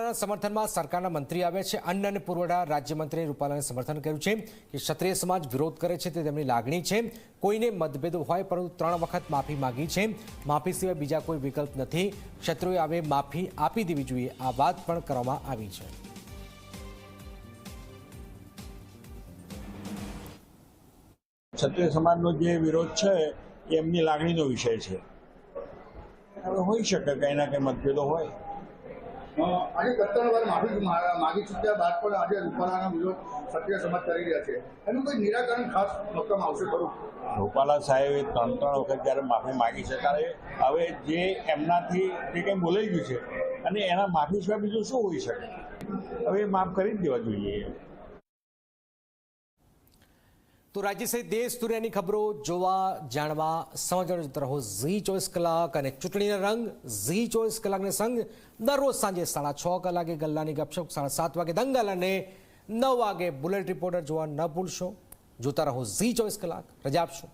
રૂપાલાના સમર્થનમાં સરકારના મંત્રી આવ્યા છે। અન્ન અને પુરવઠા રાજ્યમંત્રી રૂપાલાને સમર્થન કર્યું છે કે ક્ષત્રિય સમાજ વિરોધ કરે છે તે તેમની લાગણી છે। કોઈને મતભેદ હોય પરંતુ 3 વખત માફી માંગી છે। માફી સિવાય બીજા કોઈ વિકલ્પ નથી। ક્ષત્રિયોએ હવે માફી આપી દેવી જોઈએ, આ વાત પણ કરવામાં આવી છે। ક્ષત્રિય સમાજનો જે વિરોધ છે એ એમની લાગણીનો વિષય છે। હવે હોઈ શકે કંઈ ના કંઈ મતભેદો હોય। આજે 53 વાર માફી માગી ચૂક્યા બાદ પણ આજે રૂપાલાનો વિરોધ ક્ષત્રિય સમાજ કરી રહ્યા છે, એનું કોઈ નિરાકરણ ખાસ રકમ આવશે ખરું? રૂપાલા સાહેબે 3 વખત જ્યારે માફી માગી છે ત્યારે હવે જે એમનાથી જે કંઈ બોલાઈ ગયું છે અને એના માફી સિવાય બીજું શું હોઈ શકે? હવે માફ કરી જ દેવા જોઈએ। તો રાજ્ય સહિત દેશ દુનિયાની ખબરો જોવા જાણવા સમજવા જોતા રહો ઝી24 કલાક અને ચૂંટણીના રંગ ઝી24 કલાકને સંગ દરરોજ સાંજે 6:30 કલાકે ગલ્લાની ગપશપ, 7:30 વાગે દંગલ અને 9 વાગે બુલેટ રિપોર્ટર જોવા ન ભૂલશો। જોતા રહો ઝી24 કલાક। રજા આપશો।